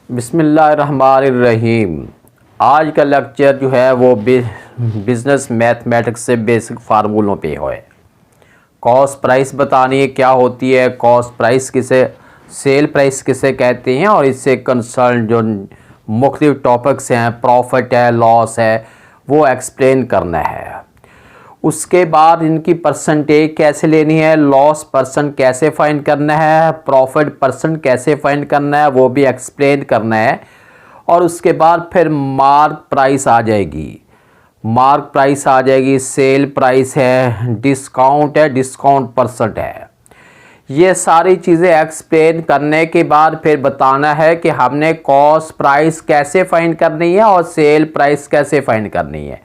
बिस्मिल्लाहिर्रहमानिर्रहीम। आज का लेक्चर जो है वो बिज़नेस मैथमेटिक्स से बेसिक फार्मूलों पे है। कॉस्ट प्राइस बतानी है क्या होती है, कॉस्ट प्राइस किसे, सेल प्राइस किसे कहते हैं, और इससे कंसर्न जो मुख्तलिफ टॉपिक्स हैं, प्रॉफिट है, लॉस है, वो एक्सप्लेन करना है। उसके बाद इनकी परसेंटेज कैसे लेनी है, लॉस परसेंट कैसे फाइंड करना है, प्रॉफिट परसेंट कैसे फाइंड करना है, वो भी एक्सप्लेन करना है। और उसके बाद फिर मार्क प्राइस आ जाएगी, मार्क प्राइस आ जाएगी, सेल प्राइस है, डिस्काउंट परसेंट है। ये सारी चीज़ें एक्सप्लेन करने के बाद फिर बताना है कि हमने कॉस्ट प्राइस कैसे फाइंड करनी है और सेल प्राइस कैसे फाइंड करनी है।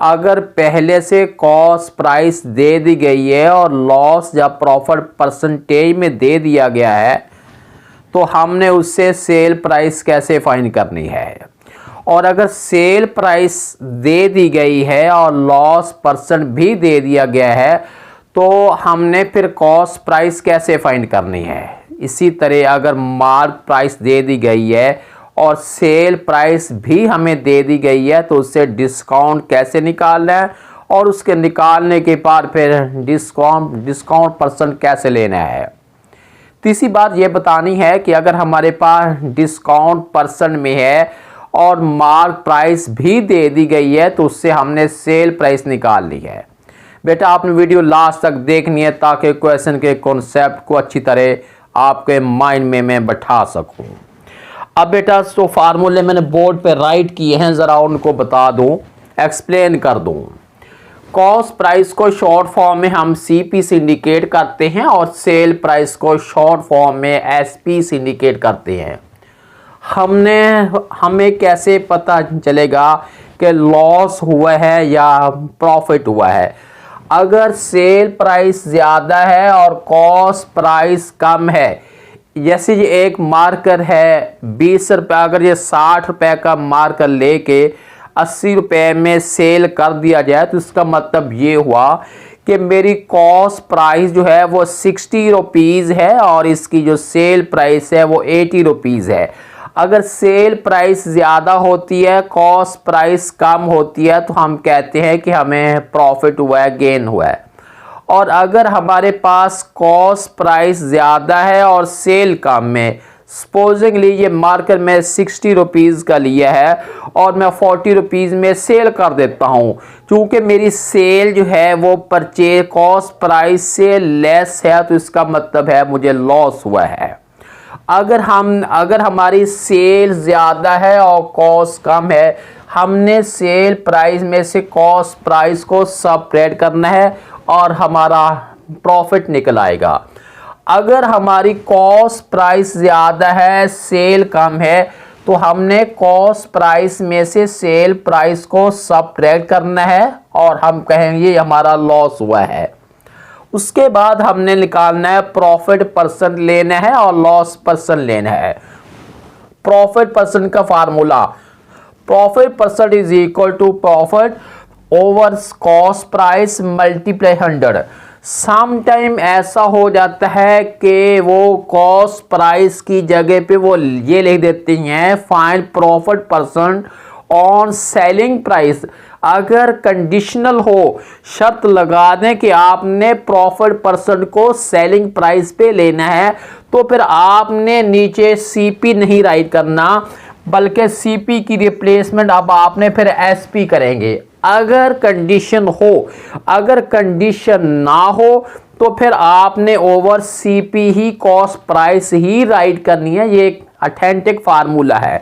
अगर पहले से कॉस्ट प्राइस दे दी गई है और लॉस या प्रॉफिट परसेंटेज में दे दिया गया है, तो हमने उससे सेल प्राइस कैसे फाइंड करनी है। और अगर सेल प्राइस दे दी गई है और लॉस परसेंट भी दे दिया गया है, तो हमने फिर कॉस्ट प्राइस कैसे फाइंड करनी है। इसी तरह अगर मार्क प्राइस दे दी गई है और सेल प्राइस भी हमें दे दी गई है, तो उससे डिस्काउंट कैसे निकालना है, और उसके निकालने के बाद फिर डिस्काउंट परसेंट कैसे लेना है। तीसरी बात ये बतानी है कि अगर हमारे पास डिस्काउंट परसेंट में है और मार्क प्राइस भी दे दी गई है, तो उससे हमने सेल प्राइस निकालनी है। बेटा आपने वीडियो लास्ट तक देखनी है ताकि क्वेश्चन के कॉन्सेप्ट को अच्छी तरह आपके माइंड में मैं बैठा सकूं। अब बेटा तो फार्मूले मैंने बोर्ड पे राइट किए हैं, ज़रा उनको बता दूं, एक्सप्लेन कर दूं। कॉस्ट प्राइस को शॉर्ट फॉर्म में हम सीपी से इंडिकेट करते हैं और सेल प्राइस को शॉर्ट फॉर्म में एसपी से इंडिकेट करते हैं। हमें कैसे पता चलेगा कि लॉस हुआ है या प्रॉफिट हुआ है। अगर सेल प्राइस ज़्यादा है और कॉस्ट प्राइस कम है, जैसे ये एक मार्कर है 20 रुपये, अगर ये 60 रुपये का मार्कर लेके 80 रुपये में सेल कर दिया जाए, तो इसका मतलब ये हुआ कि मेरी कॉस्ट प्राइस जो है वो 60 रुपीज़ है और इसकी जो सेल प्राइस है वो 80 रुपीज़ है। अगर सेल प्राइस ज़्यादा होती है, कॉस्ट प्राइस कम होती है, तो हम कहते हैं कि हमें प्रॉफिट हुआ है, गेन हुआ है। और अगर हमारे पास कॉस्ट प्राइस ज़्यादा है और सेल कम है, सपोजिंगली ये मार्कर मैं 60 रुपीज़ का लिया है और मैं 40 रुपीज़ में सेल कर देता हूँ, क्योंकि मेरी सेल जो है वो परचेज कॉस्ट प्राइस से लेस है, तो इसका मतलब है मुझे लॉस हुआ है। अगर हमारी सेल ज़्यादा है और कॉस्ट कम है, हमने सेल प्राइस में से कॉस्ट प्राइस को सबट्रैक्ट करना है और हमारा प्रॉफिट निकल आएगा। अगर हमारी कॉस्ट प्राइस ज़्यादा है, सेल कम है, तो हमने कॉस्ट प्राइस में से सेल प्राइस को सबट्रैक्ट करना है और हम कहेंगे हमारा लॉस हुआ है। उसके बाद हमने निकालना है प्रॉफिट परसेंट लेना है और लॉस परसेंट लेना है। प्रॉफिट परसेंट का formula, profit percent is equal to profit over cost price multiply 100। Sometime ऐसा हो जाता है कि वो कॉस्ट प्राइस की जगह पे वो ये लिख देते हैं find profit percent on selling price. अगर कंडीशनल हो, शर्त लगा दें कि आपने प्रॉफिट परसेंट को सेलिंग प्राइस पे लेना है, तो फिर आपने नीचे सीपी नहीं राइट करना, बल्कि सीपी की रिप्लेसमेंट अब आपने फिर एसपी करेंगे। अगर कंडीशन हो, अगर कंडीशन ना हो, तो फिर आपने ओवर सीपी ही कॉस्ट प्राइस ही राइट करनी है। ये एक ऑथेंटिक फार्मूला है।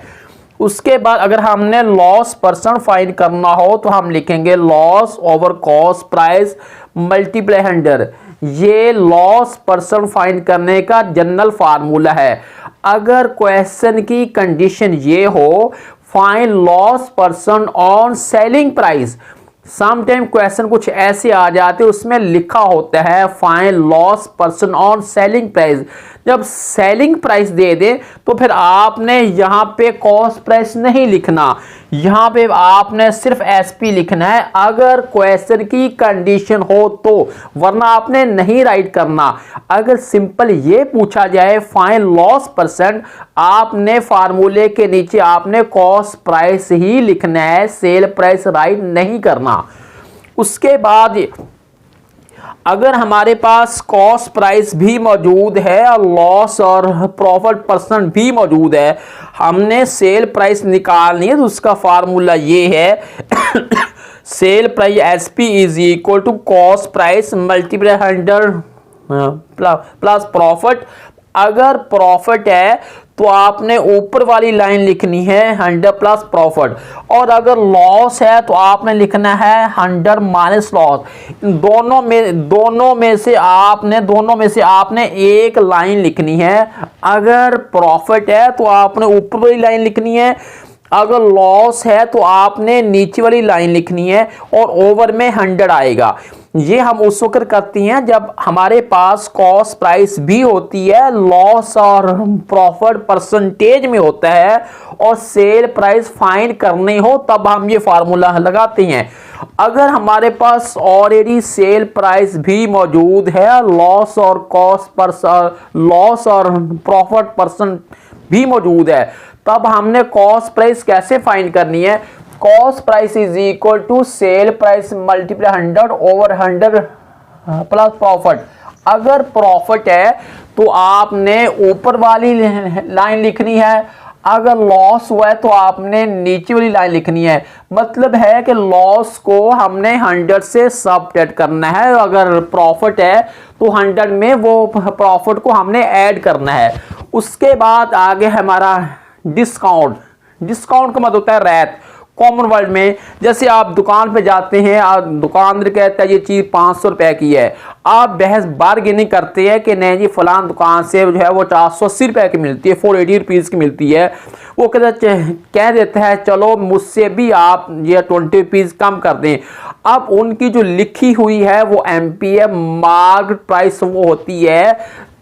उसके बाद अगर हमने लॉस परसेंट फाइंड करना हो, तो हम लिखेंगे loss over cost price multiply 100। ये लॉस परसेंट फाइंड करने का जनरल फार्मूला है। अगर क्वेश्चन की कंडीशन ये हो find loss percent on selling price, sometime question कुछ ऐसे आ जाते हैं उसमें लिखा होता है find loss percent on selling price. जब सेलिंग प्राइस दे दे तो फिर आपने यहाँ पे कॉस्ट प्राइस नहीं लिखना, यहाँ पे आपने सिर्फ एसपी लिखना है अगर क्वेश्चन की कंडीशन हो तो, वरना आपने नहीं राइट करना। अगर सिंपल ये पूछा जाए फाइंड लॉस परसेंट, आपने फार्मूले के नीचे आपने कॉस्ट प्राइस ही लिखना है, सेल प्राइस राइट नहीं करना। उसके बाद अगर हमारे पास कॉस्ट प्राइस भी मौजूद है और लॉस और प्रॉफिट परसेंट भी मौजूद है, हमने सेल प्राइस निकालनी है तो उसका फार्मूला ये है sale price SP is equal to cost price multiply 100 plus profit. अगर प्रॉफिट है तो आपने ऊपर वाली लाइन लिखनी है 100 प्लस प्रॉफिट, और अगर लॉस है तो आपने लिखना है 100 माइनस लॉस। दोनों में से आपने एक लाइन लिखनी है। अगर प्रॉफिट है तो आपने ऊपर वाली लाइन लिखनी है, अगर लॉस है तो आपने नीचे वाली लाइन लिखनी है, और ओवर में 100 आएगा। ये हम उस वक्त करते हैं जब हमारे पास कॉस्ट प्राइस भी होती है, लॉस और प्रॉफिट परसेंटेज में होता है, और सेल प्राइस फाइंड करने हो तब हम ये फार्मूला लगाते हैं। अगर हमारे पास ऑलरेडी सेल प्राइस भी मौजूद है, लॉस और प्रॉफिट परसेंट भी मौजूद है, तब हमने कॉस्ट प्राइस कैसे फाइंड करनी है? Cost price is equal to sale price multiply 100 over 100 plus profit. अगर प्रॉफिट है तो आपने ऊपर वाली लाइन लिखनी है, अगर लॉस हुआ है तो आपने नीचे वाली लाइन लिखनी है। मतलब है कि लॉस को हमने 100 से सबट्रैक्ट करना है, अगर प्रॉफिट है तो 100 में वो प्रॉफिट को हमने ऐड करना है। उसके बाद आगे हमारा डिस्काउंट का मतलब होता है रैत। कॉमन वर्ड में जैसे आप दुकान पे जाते हैं और दुकानदार कहता है ये चीज़ 500 रुपए की है, आप बहस बार्गेनिंग करते हैं कि नहीं जी फलान दुकान से जो है वो 480 रुपए की मिलती है, 480 रुपीज़ की मिलती है। वो कह देता है चलो मुझसे भी आप ये 20 रुपीज़ कम कर दें। अब उनकी जो लिखी हुई है वो MPF मार्केट प्राइस वो होती है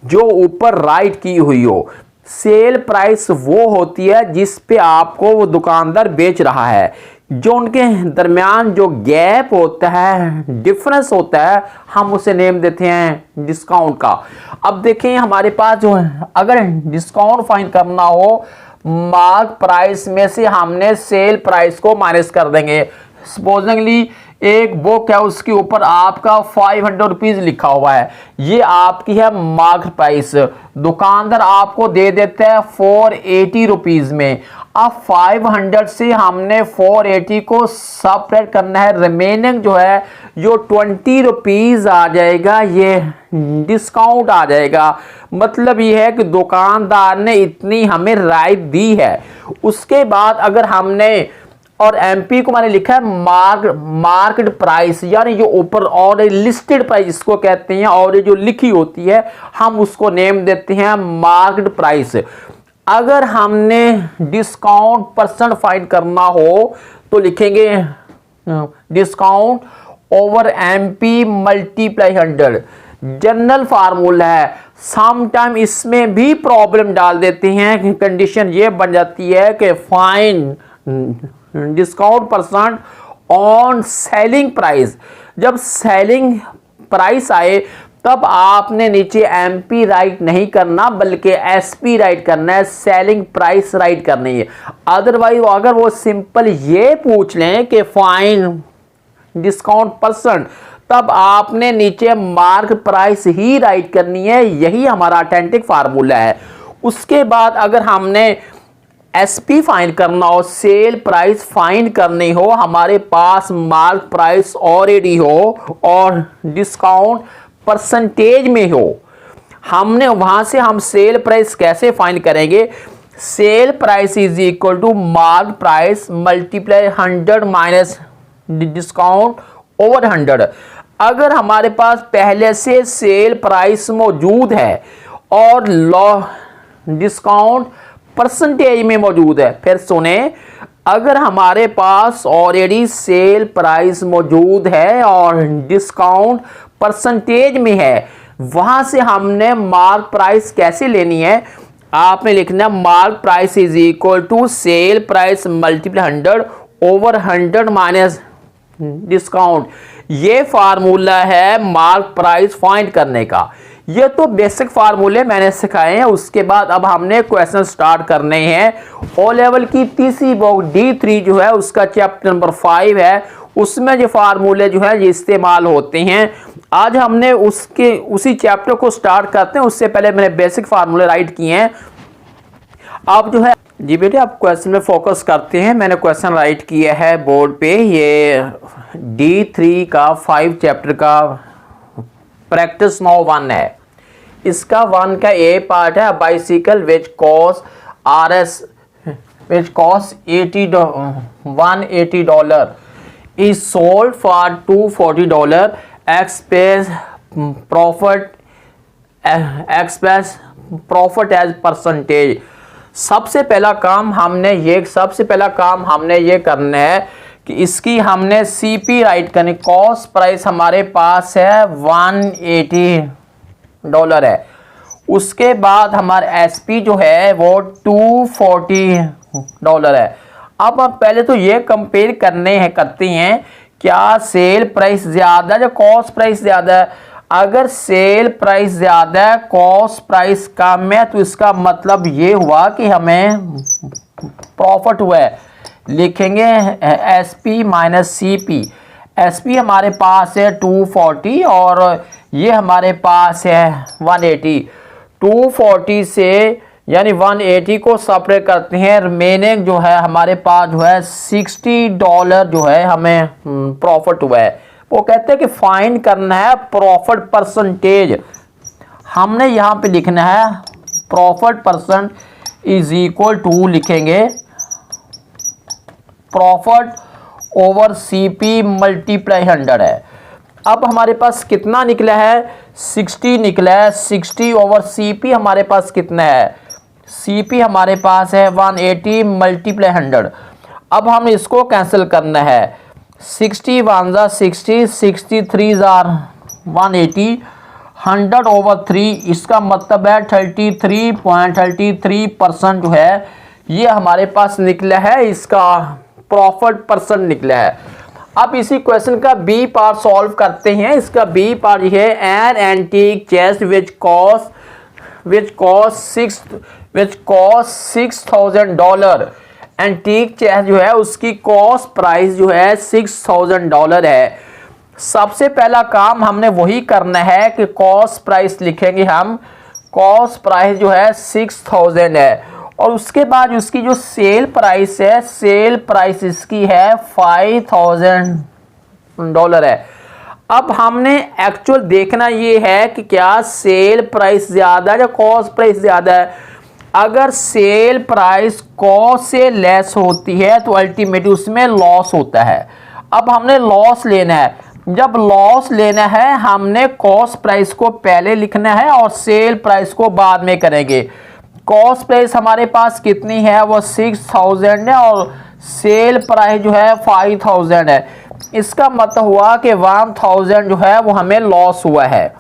जो ऊपर राइट की हुई हो। सेल प्राइस वो होती है जिस पे आपको वो दुकानदार बेच रहा है। जो उनके दरमियान जो गैप होता है, डिफरेंस होता है, हम उसे नेम देते हैं डिस्काउंट का। अब देखें हमारे पास जो है, अगर डिस्काउंट फाइंड करना हो, मार्क प्राइस में से हमने सेल प्राइस को माइनस कर देंगे। सपोजिंगली एक बुक है उसके ऊपर आपका 500 रुपीज़ लिखा हुआ है, ये आपकी है मार्केट प्राइस, दुकानदार आपको दे देता है 480 रुपीज़ में। अब 500 से हमने 480 को सबट्रैक्ट करना है, रिमेनिंग जो है जो 20 रुपीज़ आ जाएगा ये डिस्काउंट आ जाएगा। मतलब ये है कि दुकानदार ने इतनी हमें राइट दी है। उसके बाद अगर हमने और MP को मैंने लिखा है मार्केट प्राइस, यानी जो ऊपर और लिस्टेड प्राइस इसको कहते हैं, और जो लिखी होती है हम उसको नेम देते हैं मार्केट प्राइस। अगर हमने डिस्काउंट परसेंट फाइंड करना हो तो लिखेंगे discount over MP multiply 100। General formula है। सम टाइम इसमें भी प्रॉब्लम डाल देते हैं, कंडीशन ये बन जाती है कि find discount percent on selling price. जब सेलिंग प्राइस आए तब आपने नीचे MP राइट नहीं करना बल्कि SP राइट करना है, सेलिंग प्राइस राइट करनी है। अदरवाइज अगर वो सिंपल ये पूछ लें कि फाइंड डिस्काउंट परसेंट, तब आपने नीचे मार्क प्राइस ही राइट करनी है। यही हमारा ऑथेंटिक फार्मूला है। उसके बाद अगर हमने SP फाइंड करना हो, सेल प्राइस फाइंड करनी हो, हमारे पास मार्क प्राइस ऑलरेडी हो और डिस्काउंट परसेंटेज में हो, हमने वहां से हम सेल प्राइस कैसे फाइंड करेंगे? Sale price is equal to mark price multiply 100 minus discount over 100। अगर हमारे पास पहले से सेल प्राइस मौजूद है और डिस्काउंट परसेंटेज में मौजूद है, फिर सुने, अगर हमारे पास ऑलरेडी सेल प्राइस मौजूद है और डिस्काउंट परसेंटेज में है, वहां से हमने मार्क प्राइस कैसे लेनी है? आपने लिखना mark price is equal to sale price multiply 100 over 100 minus discount. ये फार्मूला है मार्क प्राइस फाइंड करने का। ये तो बेसिक फार्मूले मैंने सिखाए हैं। उसके बाद अब हमने क्वेश्चन स्टार्ट करने हैं। ओ लेवल की तीसरी बुक D3 जो है उसका चैप्टर नंबर 5 है, उसमें जो फार्मूले जो है ये इस्तेमाल होते हैं। आज हमने उसी चैप्टर को स्टार्ट करते हैं। उससे पहले मैंने बेसिक फार्मूले राइट किए हैं। आप जो है जी बेटे आप क्वेश्चन में फोकस करते हैं। मैंने क्वेश्चन राइट किया है बोर्ड पे। ये D3 का 5 चैप्टर का प्रैक्टिस नाउ 1 है। इसका 1 का ए पार्ट है bicycle which cost $180 is sold for $240 express profit as percentage। सबसे पहला काम हमने ये करना है कि इसकी हमने CP राइट करनी। कॉस्ट प्राइस हमारे पास है $180 है। उसके बाद हमारा SP जो है वो $240 है। अब हम पहले तो ये कंपेयर करते हैं क्या सेल प्राइस ज़्यादा या कॉस्ट प्राइस ज़्यादा है। अगर सेल प्राइस ज़्यादा है कॉस्ट प्राइस कम है तो इसका मतलब ये हुआ कि हमें प्रॉफिट हुआ है। लिखेंगे SP माइनस CP। SP हमारे पास है 240 और ये हमारे पास है 180। 240 से यानी 180 को सेपरेट करते हैं, रिमेनिंग जो है हमारे पास जो है $60 जो है हमें प्रॉफिट हुआ है। वो कहते हैं कि फाइंड करना है प्रॉफिट परसेंटेज। हमने यहाँ पे लिखना है profit percent is equal to लिखेंगे प्रॉफिट ओवर CP मल्टीप्लाई 100 है। अब हमारे पास कितना निकला है 60 निकला है। 60 ओवर CP हमारे पास कितना है CP हमारे पास है 180 मल्टीप्लाई 100। अब हम इसको कैंसिल करना है। 60 1 ज़ा 60, 63 ज़ा 180, 100 ओवर 3 इसका मतलब है 33.33% जो है ये हमारे पास निकला है। इसका प्रॉफिट परसेंट निकला है। अब इसी क्वेश्चन का B पार्ट सॉल्व करते हैं। इसका B पार्ट ये है an antique chest which cost $6,000। Antique chest जो है उसकी कॉस्ट प्राइस जो है $6,000 है। सबसे पहला काम हमने वही करना है कि कॉस्ट प्राइस लिखेंगे हम। कॉस्ट प्राइस जो है 6000 है और उसके बाद उसकी जो सेल प्राइस है, सेल प्राइस इसकी है $5000 है। अब हमने एक्चुअल देखना ये है कि क्या सेल प्राइस ज़्यादा है या कॉस्ट प्राइस ज़्यादा है। अगर सेल प्राइस कॉस्ट से लेस होती है तो अल्टीमेटली उसमें लॉस होता है। अब हमने लॉस लेना है। जब लॉस लेना है हमने कॉस्ट प्राइस को पहले लिखना है और सेल प्राइस को बाद में करेंगे। कॉस्ट प्राइस हमारे पास कितनी है वो 6000 है और सेल प्राइस जो है 5000 है। इसका मतलब हुआ कि 1000 जो है वो हमें लॉस हुआ है।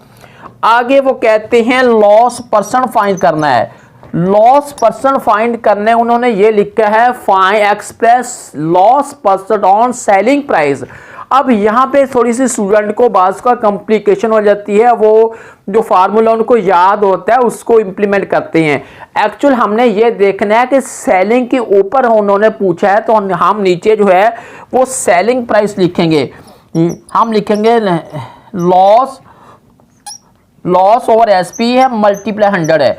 आगे वो कहते हैं लॉस परसेंट फाइंड करना है। लॉस परसेंट फाइंड करने उन्होंने ये लिखा है find express loss percent on selling price. अब यहाँ पे थोड़ी सी स्टूडेंट को बात का कॉम्प्लिकेशन हो जाती है। वो जो फार्मूला उनको याद होता है उसको इम्प्लीमेंट करते हैं। एक्चुअल हमने ये देखना है कि सेलिंग के ऊपर उन्होंने पूछा है तो हम नीचे जो है वो सेलिंग प्राइस लिखेंगे। हम लिखेंगे लॉस ओवर SP है मल्टीप्लाई 100 है।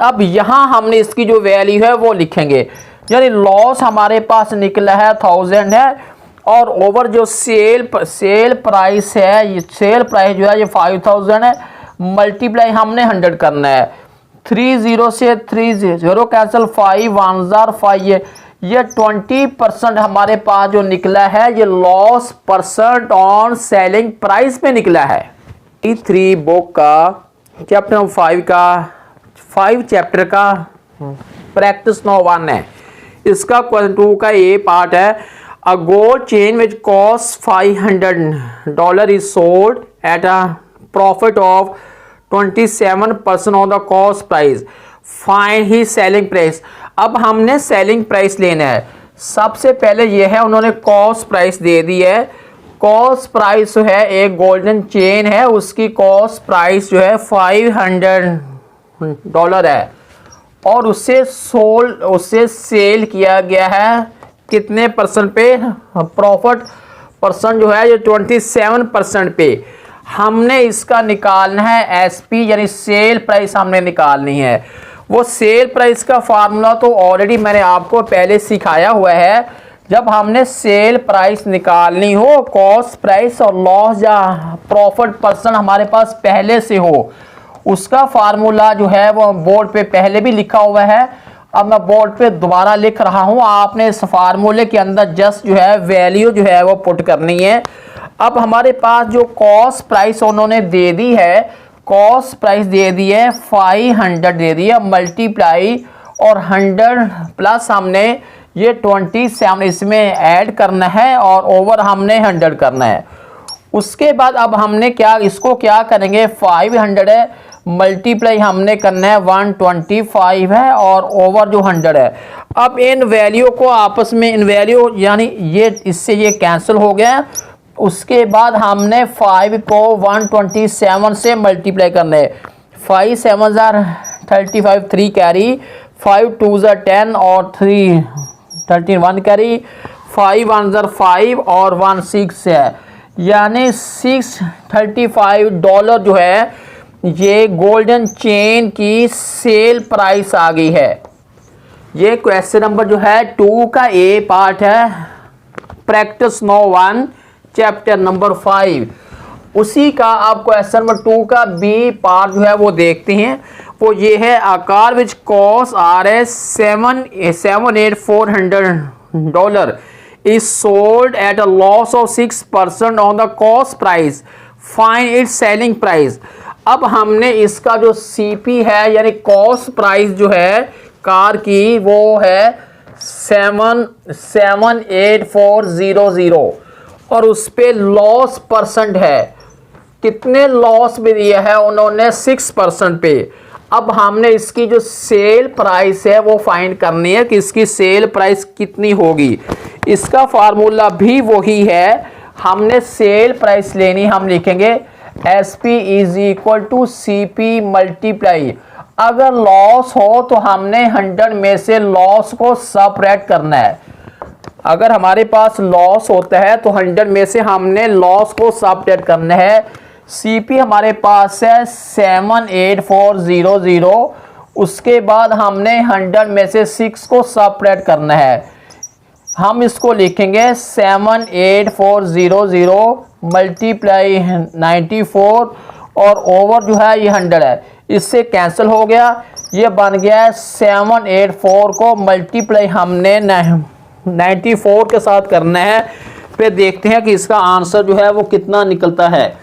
अब यहाँ हमने इसकी जो वैल्यू है वो लिखेंगे। यानी लॉस हमारे पास निकला है 1000 है और ओवर जो सेल प्राइस है, ये सेल प्राइस जो है ये 5000 है। मल्टीप्लाई हमने 100 करना है। 30 से 30 कैंसिल, 5 1 ज़ा 5 ये 20% हमारे पास जो निकला है ये loss percent on selling price में निकला है। D3 बुक का चैप्टर नंबर 5 का 5 चैप्टर का प्रैक्टिस नाउ 1 है। इसका क्वेश्चन 2 का ये पार्ट है A gold chain which costs $500 is sold at a profit of 27% on the cost price find he selling price. अब हमने सेलिंग प्राइस लेना है। सबसे पहले ये है, उन्होंने कॉस्ट प्राइस दे दी है। कॉस्ट प्राइस जो है, एक गोल्डन चेन है, उसकी कॉस्ट प्राइस जो है $500 है और उससे सेल किया गया है कितने परसेंट पे? प्रॉफिट परसेंट जो है ये 27% पे। हमने इसका निकालना है एसपी यानी सेल प्राइस हमने निकालनी है। वो सेल प्राइस का फार्मूला तो ऑलरेडी मैंने आपको पहले सिखाया हुआ है। जब हमने सेल प्राइस निकालनी हो, कॉस्ट प्राइस और लॉस या प्रॉफिट परसेंट हमारे पास पहले से हो, उसका फार्मूला जो है वो बोर्ड पे पहले भी लिखा हुआ है। अब मैं बोर्ड पे दोबारा लिख रहा हूँ। आपने इस फार्मूले के अंदर जस्ट जो है वैल्यू जो है वो पुट करनी है। अब हमारे पास जो कॉस्ट प्राइस उन्होंने दे दी है, कॉस्ट प्राइस दे दी है 500 दे दी है, मल्टीप्लाई और 100 प्लस हमने ये 27 इसमें ऐड करना है और ओवर हमने 100 करना है। उसके बाद अब हमने इसको क्या करेंगे, 500 है, मल्टीप्लाई हमने करना है 125 है और ओवर जो 100 है। अब इन वैल्यू को आपस में, इन वैल्यू यानी ये इससे ये कैंसिल हो गया। उसके बाद हमने 5 को 127 से मल्टीप्लाई करना है। 5 7 35, 3 कैरी, 5 2 10 और 3 13 1 कैरी, 5 1 5 और 1 6 है, यानी $635 जो है ये गोल्डन चेन की सेल प्राइस आ गई है। ये क्वेश्चन नंबर जो है 2 का ए पार्ट है, प्रैक्टिस नो 1 चैप्टर नंबर 5। उसी का आप क्वेश्चन नंबर 2 का बी पार्ट जो है वो देखते हैं। वो ये है, आकार which cost R S $78400 is sold at a loss of 6% on the cost price, find its selling price। अब हमने इसका जो सीपी है यानी कॉस्ट प्राइस जो है कार की वो है 78400 और उस पे लॉस परसेंट है, कितने लॉस में दिया है उन्होंने? 6% पे। अब हमने इसकी जो सेल प्राइस है वो फाइंड करनी है कि इसकी सेल प्राइस कितनी होगी। इसका फार्मूला भी वही है, हमने सेल प्राइस लेनी, हम लिखेंगे SP is equal to CP multiply. अगर लॉस हो तो हमने 100 में से लॉस को सबट्रैक्ट करना है। अगर हमारे पास लॉस होता है तो 100 में से हमने लॉस को सबट्रैक्ट करना है। CP हमारे पास है 78400, उसके बाद हमने 100 में से 6 को सबट्रैक्ट करना है। हम इसको लिखेंगे 78400 मल्टीप्लाई 94 और ओवर जो है ये 100 है, इससे कैंसिल हो गया। ये बन गया है 784 को मल्टीप्लाई हमने 94 के साथ करना है। फिर देखते हैं कि इसका आंसर जो है वो कितना निकलता है।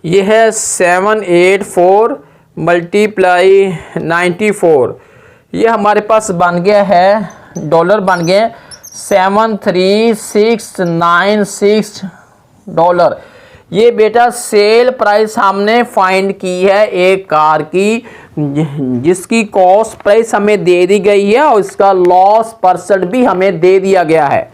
ये है 784 मल्टीप्लाई 94, ये हमारे पास बन गया है, डॉलर बन गए $73696। ये बेटा सेल प्राइस हमने फाइंड की है एक कार की, जिसकी कॉस्ट प्राइस हमें दे दी गई है और इसका लॉस परसेंट भी हमें दे दिया गया है।